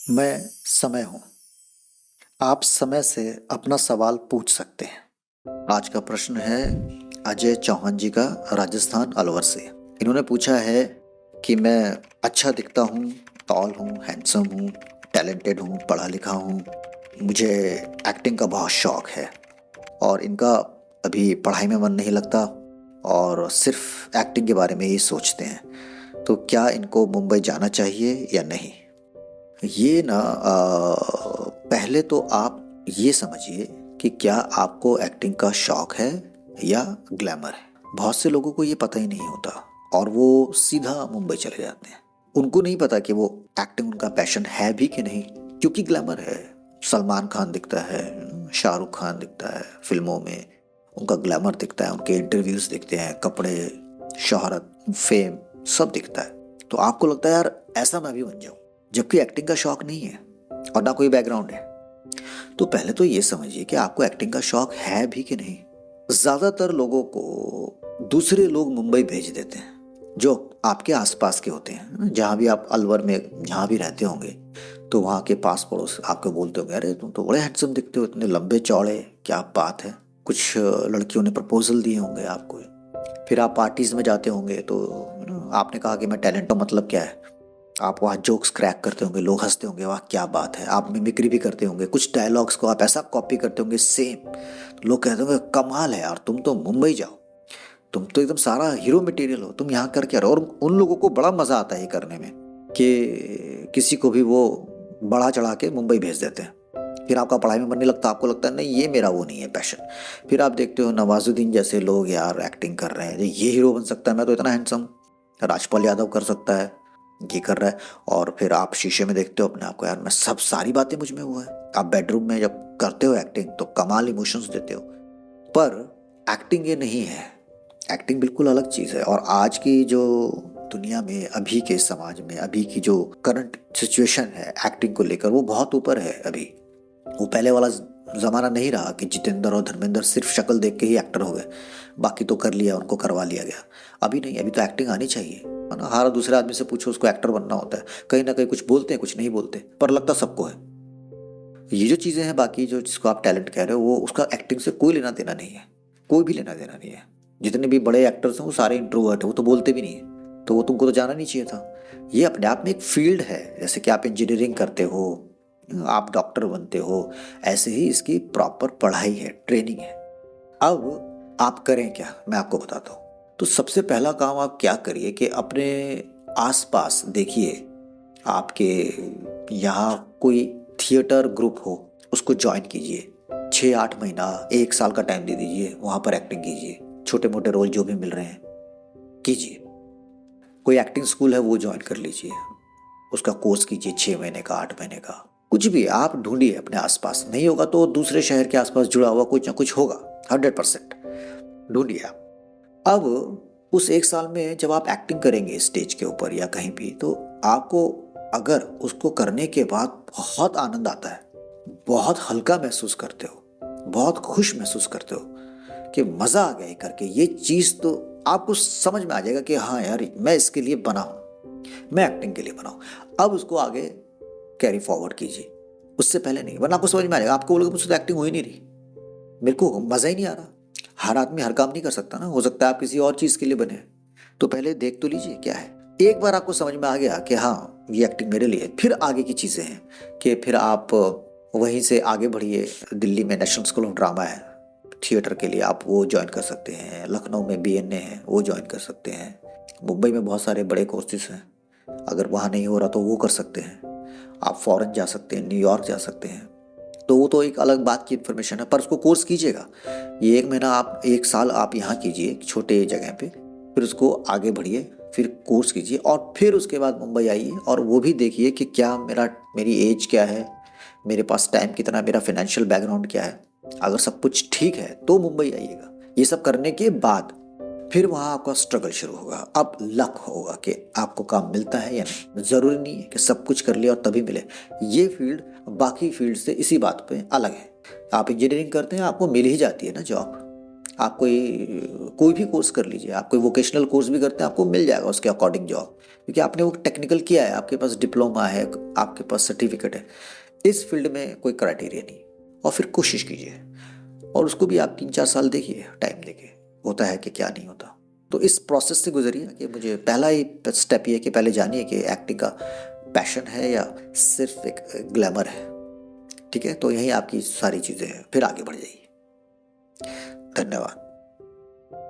मैं समय हूँ। आप समय से अपना सवाल पूछ सकते हैं। आज का प्रश्न है अजय चौहान जी का, राजस्थान अलवर से। इन्होंने पूछा है कि मैं अच्छा दिखता हूँ, टॉल हूँ, हैंडसम हूँ, टैलेंटेड हूँ, पढ़ा लिखा हूँ, मुझे एक्टिंग का बहुत शौक है और इनका अभी पढ़ाई में मन नहीं लगता और सिर्फ एक्टिंग के बारे में ही सोचते हैं। तो क्या इनको मुंबई जाना चाहिए या नहीं? ये ना पहले तो आप ये समझिए कि क्या आपको एक्टिंग का शौक है या ग्लैमर है। बहुत से लोगों को ये पता ही नहीं होता और वो सीधा मुंबई चले जाते हैं। उनको नहीं पता कि वो एक्टिंग उनका पैशन है भी कि नहीं, क्योंकि ग्लैमर है। सलमान खान दिखता है, शाहरुख खान दिखता है फिल्मों में, उनका ग्लैमर दिखता है, उनके इंटरव्यूज दिखते हैं, कपड़े, शोहरत, फेम सब दिखता है। तो आपको लगता है यार ऐसा मैं भी बन जाऊं, जबकि एक्टिंग का शौक नहीं है और ना कोई बैकग्राउंड है। तो पहले तो ये समझिए कि आपको एक्टिंग का शौक है भी कि नहीं। ज्यादातर लोगों को दूसरे लोग मुंबई भेज देते हैं जो आपके आसपास के होते हैं। जहाँ भी आप अलवर में जहाँ भी रहते होंगे तो वहाँ के पास पड़ोस आपको बोलते होंगे, अरे तुम तो बड़े हैंडसम दिखते हो, इतने लंबे चौड़े, क्या बात है। कुछ लड़कियों ने प्रपोजल दिए होंगे आपको। फिर आप पार्टीज में जाते होंगे तो आपने कहा कि मैं टैलेंट, तो मतलब क्या है, आप वहाँ जोक्स क्रैक करते होंगे, लोग हंसते होंगे, वाह क्या बात है। आप मिमिक्री भी करते होंगे, कुछ डायलॉग्स को आप ऐसा कॉपी करते होंगे सेम, तो लोग कहते होंगे कमाल है यार, तुम तो मुंबई जाओ, तुम तो एकदम सारा हीरो मटेरियल हो, तुम यहाँ करके रहो। और उन लोगों को बड़ा मजा आता है ये करने में कि किसी को भी वो बढ़ा चढ़ा के मुंबई भेज देते हैं। फिर आपका पढ़ाई में मन नहीं लगता, आपको लगता है नहीं ये मेरा वो नहीं है पैशन। फिर आप देखते हो नवाजुद्दीन जैसे लोग यार एक्टिंग कर रहे हैं, ये हीरो बन सकता है, मैं तो इतना हैंडसम। राजपाल यादव कर सकता है, ये कर रहा है। और फिर आप शीशे में देखते हो अपने आप को, यार मैं सब सारी बातें मुझ में हुआ है। आप बेडरूम में जब करते हो एक्टिंग तो कमाल इमोशंस देते हो। पर एक्टिंग ये नहीं है। एक्टिंग बिल्कुल अलग चीज़ है। और आज की जो दुनिया में, अभी के समाज में, अभी की जो करंट सिचुएशन है एक्टिंग को लेकर, वो बहुत ऊपर है अभी। वो पहले वाला जमाना नहीं रहा कि जितेंद्र और धर्मेंद्र सिर्फ शक्ल देख के ही एक्टर हो गए, बाकी तो कर लिया, उनको करवा लिया गया। अभी नहीं, अभी तो एक्टिंग आनी चाहिए, है ना। हर दूसरे आदमी से पूछो, उसको एक्टर बनना होता है। कहीं ना कहीं कुछ बोलते हैं, कुछ नहीं बोलते, पर लगता सबको है। ये जो चीज़ें हैं बाकी, जो जिसको आप टैलेंट कह रहे हो, वो उसका एक्टिंग से कोई लेना देना नहीं है। कोई भी लेना देना नहीं है। जितने भी बड़े एक्टर्स हैं वो सारे इंट्रोवर्ट हैं, वो तो बोलते भी नहीं है, तो वो तुमको तो जाना नहीं चाहिए था। ये अपने आप में एक फील्ड है। जैसे कि आप इंजीनियरिंग करते हो, आप डॉक्टर बनते हो, ऐसे ही इसकी प्रॉपर पढ़ाई है, ट्रेनिंग है। अब आप करें क्या, मैं आपको बताता हूँ। तो सबसे पहला काम आप क्या करिए कि अपने आसपास देखिए, आपके यहाँ कोई थिएटर ग्रुप हो, उसको ज्वाइन कीजिए। 6-8 महीना, 1 साल का टाइम दे दीजिए, वहाँ पर एक्टिंग कीजिए। छोटे मोटे रोल जो भी मिल रहे हैं कीजिए। कोई एक्टिंग स्कूल है वो ज्वाइन कर लीजिए, उसका कोर्स कीजिए, 6 महीने का, 8 महीने का, कुछ भी आप ढूंढिए अपने आसपास। नहीं होगा तो दूसरे शहर के आसपास जुड़ा हुआ कुछ ना कुछ होगा, 100% ढूंढिए आप। अब उस 1 साल में जब आप एक्टिंग करेंगे स्टेज के ऊपर या कहीं भी, तो आपको अगर उसको करने के बाद बहुत आनंद आता है, बहुत हल्का महसूस करते हो, बहुत खुश महसूस करते हो कि मज़ा आ गया ये करके, ये चीज़ तो आपको समझ में आ जाएगा कि हाँ यार मैं इसके लिए बना हूँ, मैं एक्टिंग के लिए बना हूँ। अब उसको आगे कैरी फॉरवर्ड कीजिए, उससे पहले नहीं, वरना आपको समझ में आ जाएगा। आपको बोलोगे मुझसे तो एक्टिंग हो ही नहीं रही, मेरे को मज़ा ही नहीं आ रहा। हर आदमी हर काम नहीं कर सकता ना, हो सकता है आप किसी और चीज़ के लिए बने। तो पहले देख तो लीजिए क्या है। एक बार आपको समझ में आ गया कि हाँ ये एक्टिंग मेरे लिए, फिर आगे की चीज़ें हैं कि फिर आप वहीं से आगे बढ़िए। दिल्ली में नेशनल स्कूल ऑफ ड्रामा है थिएटर के लिए, आप वो ज्वाइन कर सकते हैं। लखनऊ में बीएनए है, वो ज्वाइन कर सकते हैं। मुंबई में बहुत सारे बड़े कोर्सेज हैं, अगर वहाँ नहीं हो रहा तो वो कर सकते हैं। आप फॉरेन जा सकते हैं, न्यूयॉर्क जा सकते हैं। तो वो तो एक अलग बात की इन्फॉर्मेशन है, पर उसको कोर्स कीजिएगा। ये 1 महीना आप, 1 साल आप यहाँ कीजिए छोटे जगह पे, फिर उसको आगे बढ़िए, फिर कोर्स कीजिए और फिर उसके बाद मुंबई आइए। और वो भी देखिए कि क्या मेरी एज क्या है, मेरे पास टाइम कितना है, मेरा फाइनेंशियल बैकग्राउंड क्या है। अगर सब कुछ ठीक है तो मुंबई आइएगा। ये सब करने के बाद फिर वहाँ आपका स्ट्रगल शुरू होगा। अब लक होगा कि आपको काम मिलता है या नहीं। ज़रूरी नहीं है कि सब कुछ कर लिया और तभी मिले। ये फील्ड बाकी फील्ड से इसी बात पे अलग है। आप इंजीनियरिंग करते हैं, आपको मिल ही जाती है ना जॉब, आप कोई भी कोर्स कर लीजिए, आप कोई वोकेशनल कोर्स भी करते हैं, आपको मिल जाएगा उसके अकॉर्डिंग जॉब, क्योंकि आपने वो टेक्निकल किया है, आपके पास डिप्लोमा है, आपके पास सर्टिफिकेट है। इस फील्ड में कोई क्राइटेरिया नहीं। और फिर कोशिश कीजिए, और उसको भी आप 3-4 साल देखिए, टाइम देखिए होता है कि क्या नहीं होता। तो इस प्रोसेस से गुजरिए कि मुझे पहला ही स्टेप ये है कि पहले जानिए कि एक्टिंग का पैशन है या सिर्फ एक ग्लैमर है। ठीक है, तो यही आपकी सारी चीज़ें हैं, फिर आगे बढ़ जाइए। धन्यवाद।